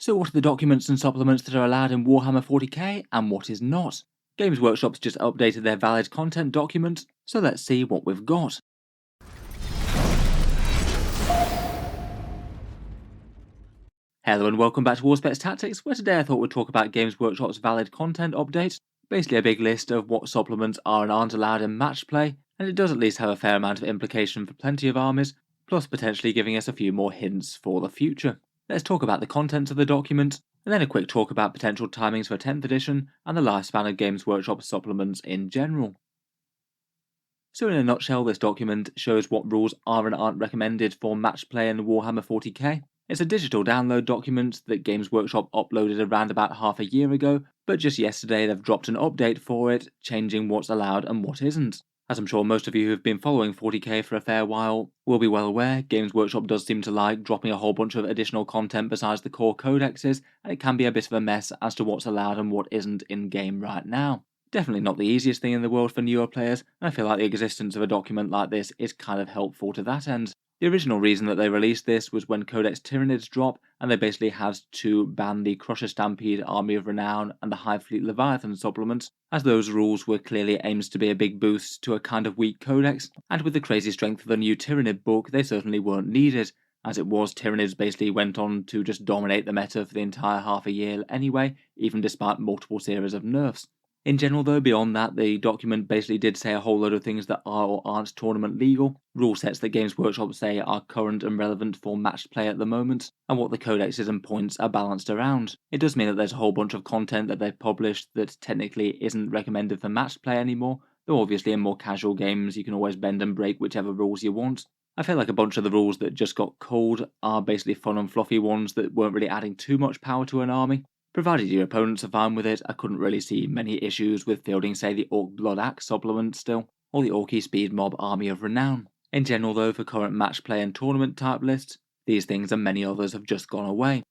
So what are the documents and supplements that are allowed in Warhammer 40K and what is not? Games Workshop's just updated their valid content document, so let's see what we've got. Hello and welcome back to Auspex Tactics, where today I thought we'd talk about Games Workshop's valid content update. Basically a big list of what supplements are and aren't allowed in match play, and it does at least have a fair amount of implication for plenty of armies, plus potentially giving us a few more hints for the future. Let's talk about the contents of the document, and then a quick talk about potential timings for 10th edition and the lifespan of Games Workshop supplements in general. So in a nutshell, this document shows what rules are and aren't recommended for match play in Warhammer 40k. It's a digital download document that Games Workshop uploaded around about half a year ago, but just yesterday they've dropped an update for it, changing what's allowed and what isn't. As I'm sure most of you who have been following 40k for a fair while will be well aware, Games Workshop does seem to like dropping a whole bunch of additional content besides the core codexes, and it can be a bit of a mess as to what's allowed and what isn't in game right now. Definitely not the easiest thing in the world for newer players, and I feel like the existence of a document like this is kind of helpful to that end. The original reason that they released this was when Codex Tyranids drop, and they basically had to ban the Crusher Stampede Army of Renown and the Hive Fleet Leviathan supplements, as those rules were clearly aimed to be a big boost to a kind of weak codex, and with the crazy strength of the new Tyranid book, they certainly weren't needed. As it was, Tyranids basically went on to just dominate the meta for the entire half a year anyway, even despite multiple series of nerfs. In general though, beyond that, the document basically did say a whole load of things that are or aren't tournament legal, rule sets that Games Workshop say are current and relevant for matched play at the moment, and what the codexes and points are balanced around. It does mean that there's a whole bunch of content that they've published that technically isn't recommended for matched play anymore, though obviously in more casual games you can always bend and break whichever rules you want. I feel like a bunch of the rules that just got culled are basically fun and fluffy ones that weren't really adding too much power to an army. Provided your opponents are fine with it, I couldn't really see many issues with fielding, say, the Orc Blood Axe supplement still, or the Orky Speed Mob Army of Renown. In general though, for current match play and tournament type lists, these things and many others have just gone away.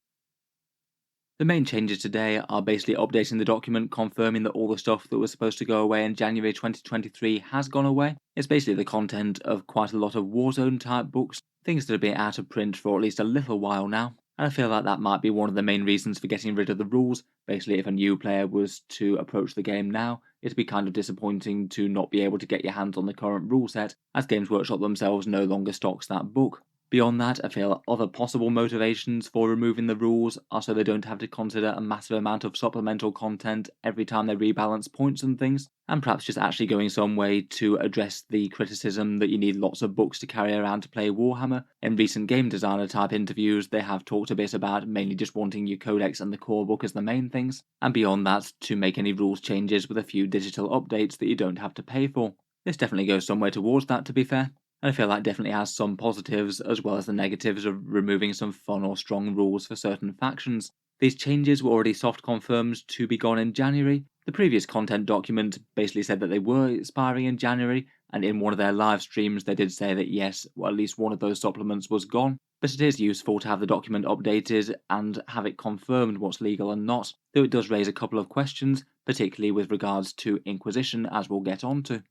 The main changes today are basically updating the document, confirming that all the stuff that was supposed to go away in January 2023 has gone away. It's basically the content of quite a lot of Warzone type books, things that have been out of print for at least a little while now. And I feel like that might be one of the main reasons for getting rid of the rules. Basically, if a new player was to approach the game now, it'd be kind of disappointing to not be able to get your hands on the current rule set, as Games Workshop themselves no longer stocks that book. Beyond that, I feel other possible motivations for removing the rules are so they don't have to consider a massive amount of supplemental content every time they rebalance points and things, and perhaps just actually going some way to address the criticism that you need lots of books to carry around to play Warhammer. In recent game designer type interviews, they have talked a bit about mainly just wanting your codex and the core book as the main things, and beyond that, to make any rules changes with a few digital updates that you don't have to pay for. This definitely goes somewhere towards that, to be fair. And I feel that definitely has some positives as well as the negatives of removing some fun or strong rules for certain factions. These changes were already soft confirmed to be gone in January. The previous content document basically said that they were expiring in January, and in one of their live streams they did say that yes, well, at least one of those supplements was gone. But it is useful to have the document updated and have it confirmed what's legal and not, though it does raise a couple of questions, particularly with regards to Inquisition, as we'll get onto.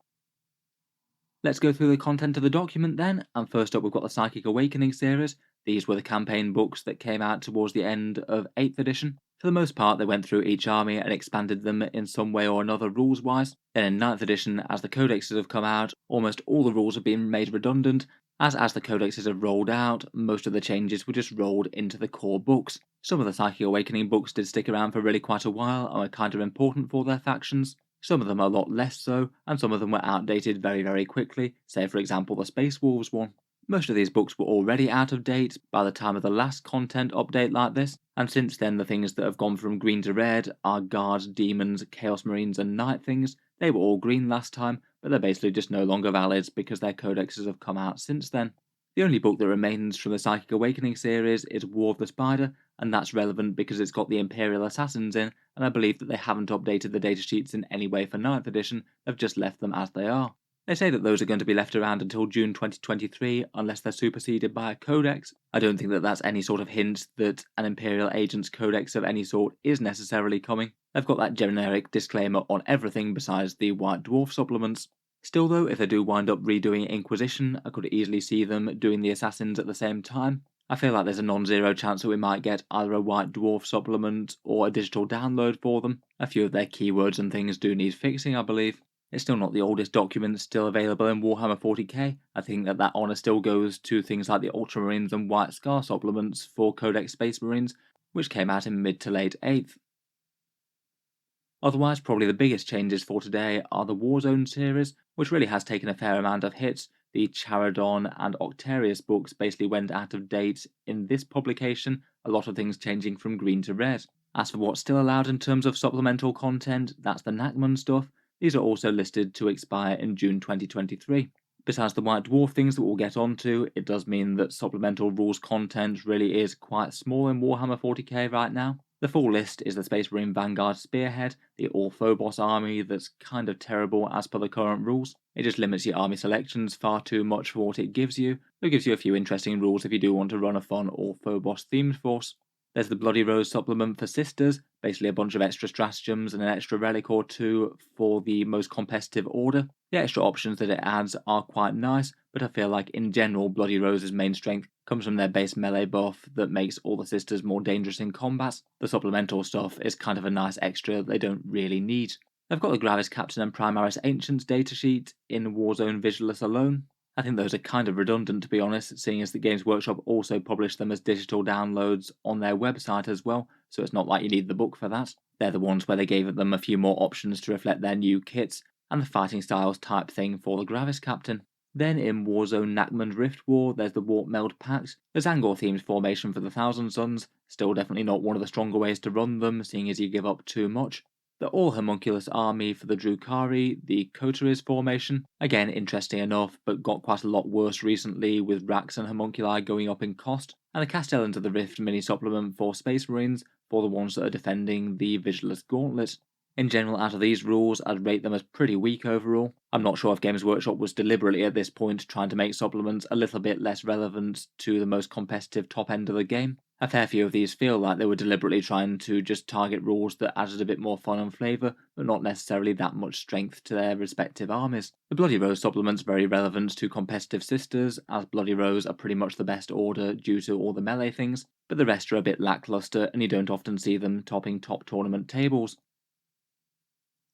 Let's go through the content of the document then, and first up we've got the Psychic Awakening series. These were the campaign books that came out towards the end of 8th edition. For the most part they went through each army and expanded them in some way or another rules wise. Then in 9th edition, as the codexes have come out, almost all the rules have been made redundant, as the codexes have rolled out, most of the changes were just rolled into the core books. Some of the Psychic Awakening books did stick around for really quite a while and were kind of important for their factions. Some of them are a lot less so, and some of them were outdated very, very quickly, say for example the Space Wolves one. Most of these books were already out of date by the time of the last content update like this, and since then the things that have gone from green to red are Guards, Demons, Chaos Marines and Night Things. They were all green last time, but they're basically just no longer valid because their codexes have come out since then. The only book that remains from the Psychic Awakening series is War of the Spider, and that's relevant because it's got the Imperial Assassins in, and I believe that they haven't updated the datasheets in any way for 9th edition, they've just left them as they are. They say that those are going to be left around until June 2023 unless they're superseded by a codex. I don't think that that's any sort of hint that an Imperial Agent's codex of any sort is necessarily coming. They've got that generic disclaimer on everything besides the White Dwarf supplements. Still though, if they do wind up redoing Inquisition, I could easily see them doing the Assassins at the same time. I feel like there's a non-zero chance that we might get either a White Dwarf supplement or a digital download for them. A few of their keywords and things do need fixing, I believe. It's still not the oldest document still available in Warhammer 40K. I think that honour still goes to things like the Ultramarines and White Scar supplements for Codex Space Marines, which came out in mid to late 8th. Otherwise, probably the biggest changes for today are the Warzone series, which really has taken a fair amount of hits. The Charadon and Octarius books basically went out of date in this publication, a lot of things changing from green to red. As for what's still allowed in terms of supplemental content, that's the Nachman stuff. These are also listed to expire in June 2023. Besides the White Dwarf things that we'll get onto, it does mean that supplemental rules content really is quite small in Warhammer 40k right now. The full list is the Space Marine Vanguard Spearhead, the All-Phobos army that's kind of terrible as per the current rules. It just limits your army selections far too much for what it gives you, but it gives you a few interesting rules if you do want to run a fun All-Phobos themed force. There's the Bloody Rose supplement for Sisters, basically a bunch of extra stratagems and an extra relic or two for the most competitive order. The extra options that it adds are quite nice, but I feel like in general Bloody Rose's main strength comes from their base melee buff that makes all the sisters more dangerous in combat. The supplemental stuff is kind of a nice extra that they don't really need. They've got the Gravis Captain and Primaris Ancients datasheet in Warzone Visualis alone. I think those are kind of redundant to be honest, seeing as the Games Workshop also published them as digital downloads on their website as well, so it's not like you need the book for that. They're the ones where they gave them a few more options to reflect their new kits, and the fighting styles type thing for the Gravis Captain. Then in Warzone Nachman Rift War, there's the Warp Meld packs, the Zangor themed formation for the Thousand Suns, still definitely not one of the stronger ways to run them, seeing as you give up too much. The All-Homunculus army for the Drukhari, the Coteries formation, again interesting enough, but got quite a lot worse recently with Rax and Homunculi going up in cost, and the Castellans of the Rift mini supplement for Space Marines for the ones that are defending the Vigilus Gauntlet. In general, out of these rules, I'd rate them as pretty weak overall. I'm not sure if Games Workshop was deliberately at this point trying to make supplements a little bit less relevant to the most competitive top end of the game. A fair few of these feel like they were deliberately trying to just target rules that added a bit more fun and flavour, but not necessarily that much strength to their respective armies. The Bloody Rose supplement's very relevant to competitive sisters, as Bloody Rose are pretty much the best order due to all the melee things, but the rest are a bit lackluster and you don't often see them topping top tournament tables.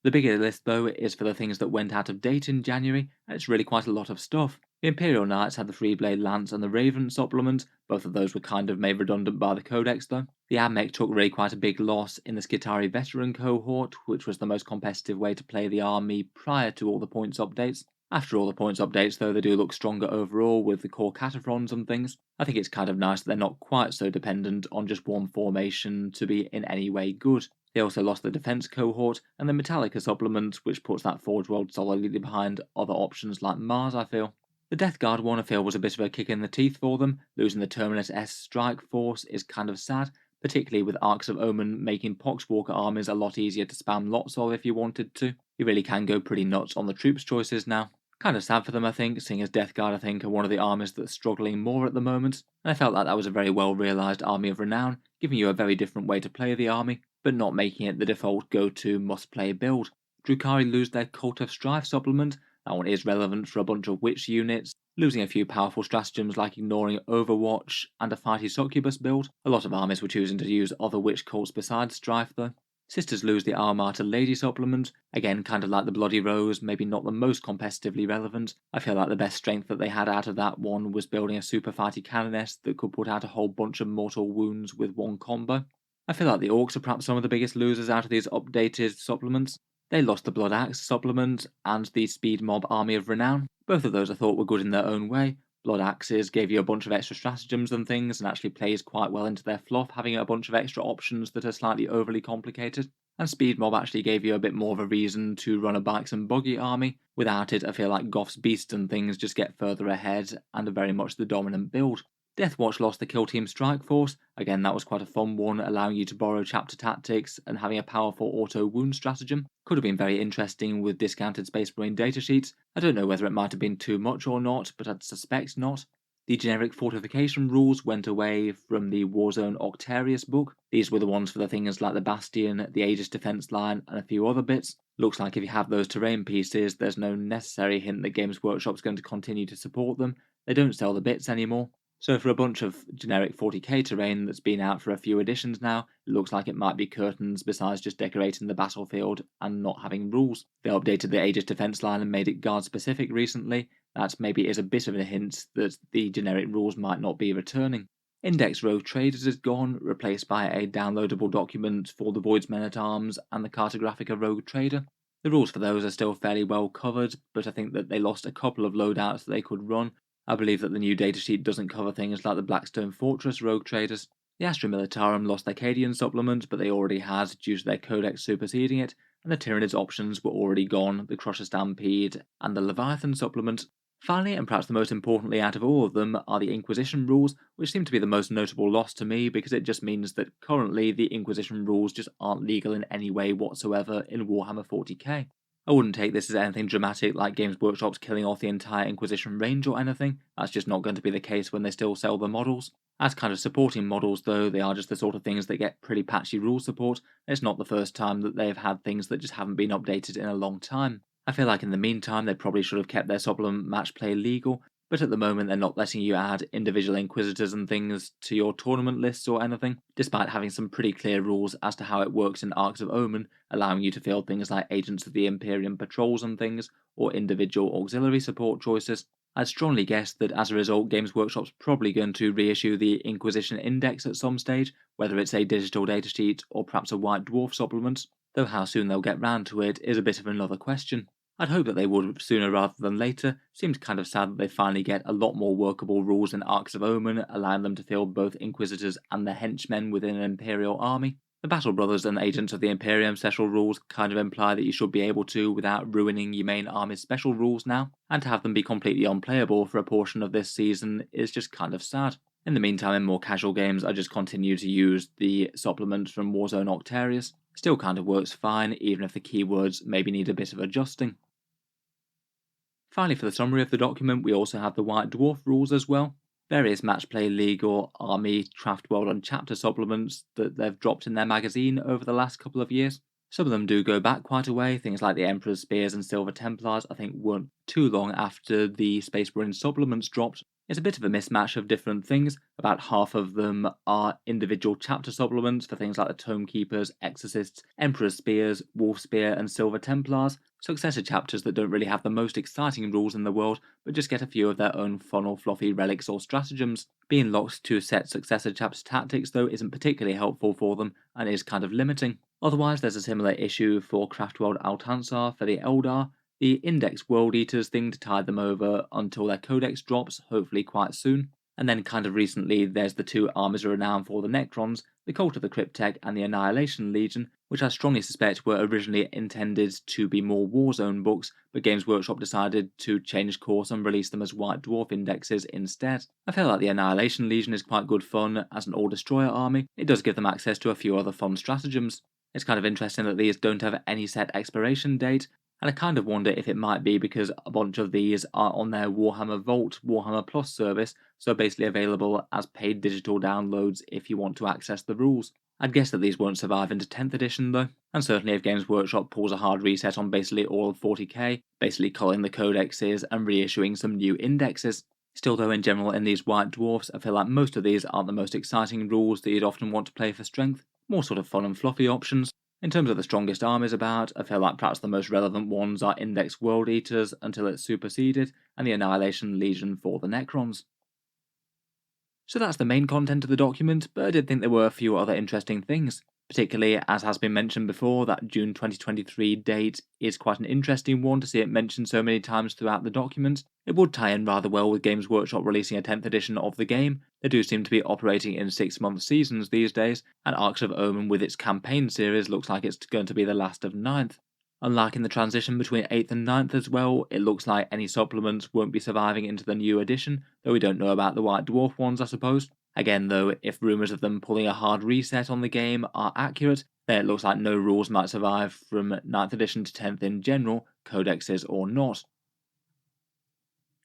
The bigger list, though, is for the things that went out of date in January, and it's really quite a lot of stuff. The Imperial Knights had the Freeblade Lance and the Raven supplement, both of those were kind of made redundant by the Codex though. The Admech took really quite a big loss in the Skitarii Veteran cohort, which was the most competitive way to play the army prior to all the points updates. After all the points updates though, they do look stronger overall with the core Cataphrons and things. I think it's kind of nice that they're not quite so dependent on just one formation to be in any way good. They also lost the Defense cohort and the Metallica supplement, which puts that Forge World solidly behind other options like Mars, I feel. The Death Guard one I feel was a bit of a kick in the teeth for them. Losing the Terminus S strike force is kind of sad, particularly with Arcs of Omen making Poxwalker armies a lot easier to spam lots of if you wanted to. You really can go pretty nuts on the troops choices now. Kind of sad for them I think, seeing as Death Guard I think are one of the armies that's struggling more at the moment, and I felt like that was a very well realised army of renown, giving you a very different way to play the army, but not making it the default go-to must-play build. Drukhari lose their Cult of Strife supplement. That one is relevant for a bunch of witch units, losing a few powerful stratagems like ignoring Overwatch and a fighty Succubus build. A lot of armies were choosing to use other witch cults besides Strife though. Sisters lose the Armata Lady supplement, again kind of like the Bloody Rose, maybe not the most competitively relevant. I feel like the best strength that they had out of that one was building a super fighty Canoness that could put out a whole bunch of mortal wounds with one combo. I feel like the Orcs are perhaps some of the biggest losers out of these updated supplements. They lost the Blood Axe supplement and the Speed Mob Army of Renown. Both of those I thought were good in their own way. Blood Axes gave you a bunch of extra stratagems and things and actually plays quite well into their fluff, having a bunch of extra options that are slightly overly complicated. And Speed Mob actually gave you a bit more of a reason to run a Bikes and Buggy army. Without it, I feel like Goth's Beast and things just get further ahead and are very much the dominant build. Deathwatch lost the Kill Team Strike Force. Again, that was quite a fun one, allowing you to borrow chapter tactics and having a powerful auto wound stratagem. Could have been very interesting with discounted Space Marine datasheets. I don't know whether it might have been too much or not, but I'd suspect not. The generic fortification rules went away from the Warzone Octarius book. These were the ones for the things like the Bastion, the Aegis defense line, and a few other bits. Looks like if you have those terrain pieces, there's no necessary hint that Games Workshop's going to continue to support them. They don't sell the bits anymore. So for a bunch of generic 40k terrain that's been out for a few editions now, it looks like it might be curtains besides just decorating the battlefield and not having rules. They updated the Aegis defense line and made it guard specific recently. That maybe is a bit of a hint that the generic rules might not be returning. Index Rogue Traders is gone, replaced by a downloadable document for the Void's Men-at-Arms and the Cartographica Rogue Trader. The rules for those are still fairly well covered, but I think that they lost a couple of loadouts that they could run. I believe that the new datasheet doesn't cover things like the Blackstone Fortress Rogue Traders. The Astra Militarum lost their Cadian supplement, but they already had due to their codex superseding it, and the Tyranids options were already gone, the Crusher Stampede, and the Leviathan supplement. Finally, and perhaps the most importantly out of all of them, are the Inquisition rules, which seem to be the most notable loss to me because it just means that currently the Inquisition rules just aren't legal in any way whatsoever in Warhammer 40k. I wouldn't take this as anything dramatic like Games Workshop's killing off the entire Inquisition range or anything. That's just not going to be the case when they still sell the models. As kind of supporting models though, they are just the sort of things that get pretty patchy rule support. It's not the first time that they've had things that just haven't been updated in a long time. I feel like in the meantime they probably should have kept their supplement match play legal, but at the moment they're not letting you add individual Inquisitors and things to your tournament lists or anything, despite having some pretty clear rules as to how it works in Arcs of Omen, allowing you to field things like Agents of the Imperium patrols and things, or individual auxiliary support choices. I'd strongly guess that as a result Games Workshop's probably going to reissue the Inquisition Index at some stage, whether it's a digital datasheet or perhaps a White Dwarf supplement, though how soon they'll get round to it is a bit of another question. I'd hope that they would sooner rather than later. Seems kind of sad that they finally get a lot more workable rules in Arcs of Omen, allowing them to field both Inquisitors and their henchmen within an Imperial army. The Battle Brothers and Agents of the Imperium special rules kind of imply that you should be able to without ruining your main army's special rules now, and to have them be completely unplayable for a portion of this season is just kind of sad. In the meantime, in more casual games, I just continue to use the supplement from Warzone Octarius. Still kind of works fine, even if the keywords maybe need a bit of adjusting. Finally, for the summary of the document, we also have the White Dwarf rules as well. Various match play legal, army, craft world and chapter supplements that they've dropped in their magazine over the last couple of years. Some of them do go back quite a way, things like the Emperor's Spears and Silver Templars I think weren't too long after the Space Marine supplements dropped. It's a bit of a mismatch of different things. About half of them are individual chapter supplements for things like the Tome Keepers, Exorcists, Emperor's Spears, Wolf Spear and Silver Templars, successor chapters that don't really have the most exciting rules in the world, but just get a few of their own fun or fluffy relics or stratagems. Being locked to set successor chapter tactics though isn't particularly helpful for them and is kind of limiting. Otherwise, there's a similar issue for Craftworld Altansar for the Eldar, the Index World Eaters thing to tide them over until their codex drops, hopefully quite soon. And then kind of recently there's the two armies of renown for the Necrons, the Cult of the Cryptek and the Annihilation Legion, which I strongly suspect were originally intended to be more Warzone books, but Games Workshop decided to change course and release them as White Dwarf indexes instead. I feel like the Annihilation Legion is quite good fun as an all-destroyer army. It does give them access to a few other fun stratagems. It's kind of interesting that these don't have any set expiration date, and I kind of wonder if it might be because a bunch of these are on their Warhammer Vault Warhammer Plus service, so basically available as paid digital downloads if you want to access the rules. I'd guess that these won't survive into 10th edition though, and certainly if Games Workshop pulls a hard reset on basically all of 40k, basically culling the codexes and reissuing some new indexes. Still though, in general in these White Dwarfs, I feel like most of these aren't the most exciting rules that you'd often want to play for strength, more sort of fun and fluffy options. In terms of the strongest armies about, I feel like perhaps the most relevant ones are Index World Eaters until it's superseded, and the Annihilation Legion for the Necrons. So that's the main content of the document, but I did think there were a few other interesting things. Particularly, as has been mentioned before, that June 2023 date is quite an interesting one to see it mentioned so many times throughout the document. It would tie in rather well with Games Workshop releasing a 10th edition of the game. They do seem to be operating in 6-month seasons these days, and Arcs of Omen with its campaign series looks like it's going to be the last of 9th. Unlike in the transition between 8th and 9th as well, it looks like any supplements won't be surviving into the new edition, though we don't know about the White Dwarf ones I suppose. Again though, if rumours of them pulling a hard reset on the game are accurate, then it looks like no rules might survive from 9th edition to 10th in general, codexes or not.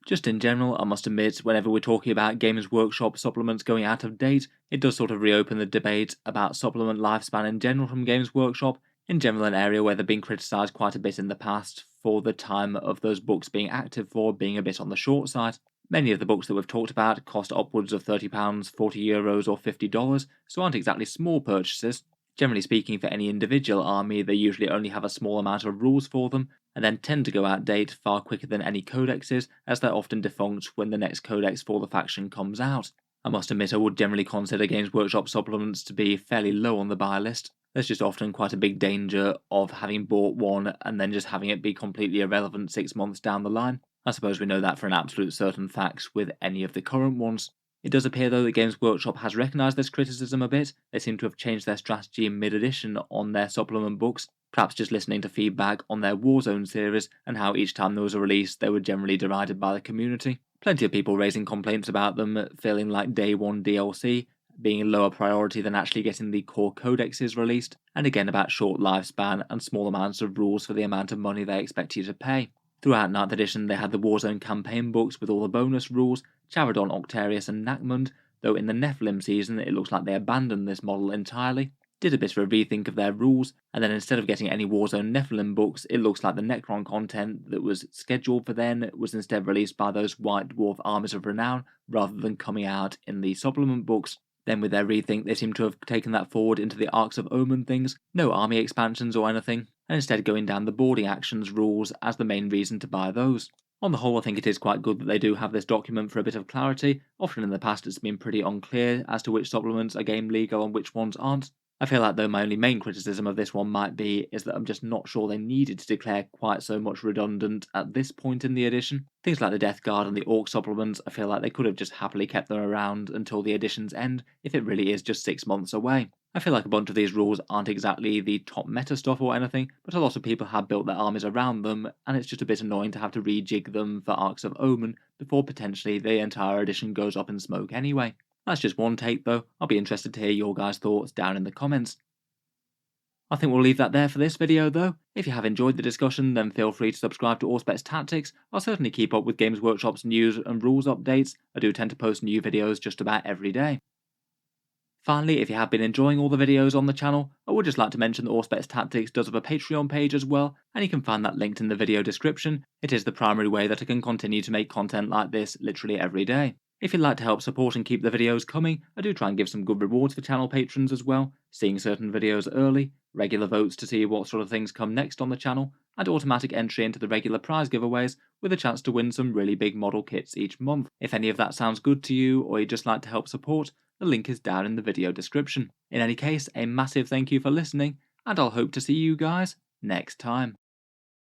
Just in general, I must admit, whenever we're talking about Games Workshop supplements going out of date, it does sort of reopen the debate about supplement lifespan in general from Games Workshop, in general an area where they've been criticised quite a bit in the past for the time of those books being active for being a bit on the short side. Many of the books that we've talked about cost upwards of £30, €40 or $50, so aren't exactly small purchases. Generally speaking, for any individual army, they usually only have a small amount of rules for them, and then tend to go out date far quicker than any codexes, as they're often defunct when the next codex for the faction comes out. I must admit I would generally consider Games Workshop supplements to be fairly low on the buy list. There's just often quite a big danger of having bought one and then just having it be completely irrelevant 6 months down the line. I suppose we know that for an absolute certain fact with any of the current ones. It does appear though that Games Workshop has recognised this criticism a bit. They seem to have changed their strategy mid-edition on their supplement books, perhaps just listening to feedback on their Warzone series and how each time there was a release they were generally derided by the community. Plenty of people raising complaints about them, feeling like day one DLC being a lower priority than actually getting the core codexes released, and again about short lifespan and small amounts of rules for the amount of money they expect you to pay. Throughout 9th edition they had the Warzone campaign books with all the bonus rules, Charadon, Octarius and Nakmund, though in the Nephilim season it looks like they abandoned this model entirely, did a bit of a rethink of their rules, and then instead of getting any Warzone Nephilim books, it looks like the Necron content that was scheduled for then was instead released by those White Dwarf Armies of Renown, rather than coming out in the supplement books. Then with their rethink they seem to have taken that forward into the Arcs of Omen things, no army expansions or anything, and instead going down the boarding actions rules as the main reason to buy those. On the whole, I think it is quite good that they do have this document for a bit of clarity. Often in the past it's been pretty unclear as to which supplements are game legal and which ones aren't. I feel like though my only main criticism of this one might be is that I'm just not sure they needed to declare quite so much redundant at this point in the edition. Things like the Death Guard and the Orc supplements, I feel like they could have just happily kept them around until the edition's end if it really is just 6 months away. I feel like a bunch of these rules aren't exactly the top meta stuff or anything, but a lot of people have built their armies around them, and it's just a bit annoying to have to rejig them for Arcs of Omen before potentially the entire edition goes up in smoke anyway. That's just one take though. I'll be interested to hear your guys' thoughts down in the comments. I think we'll leave that there for this video though. If you have enjoyed the discussion then feel free to subscribe to Auspex Tactics. I'll certainly keep up with Games Workshop's news and rules updates. I do tend to post new videos just about every day. Finally, if you have been enjoying all the videos on the channel, I would just like to mention that Auspex Tactics does have a Patreon page as well, and you can find that linked in the video description. It is the primary way that I can continue to make content like this literally every day. If you'd like to help support and keep the videos coming, I do try and give some good rewards for channel patrons as well, seeing certain videos early, regular votes to see what sort of things come next on the channel, and automatic entry into the regular prize giveaways with a chance to win some really big model kits each month. If any of that sounds good to you or you'd just like to help support, the link is down in the video description. In any case, a massive thank you for listening, and I'll hope to see you guys next time.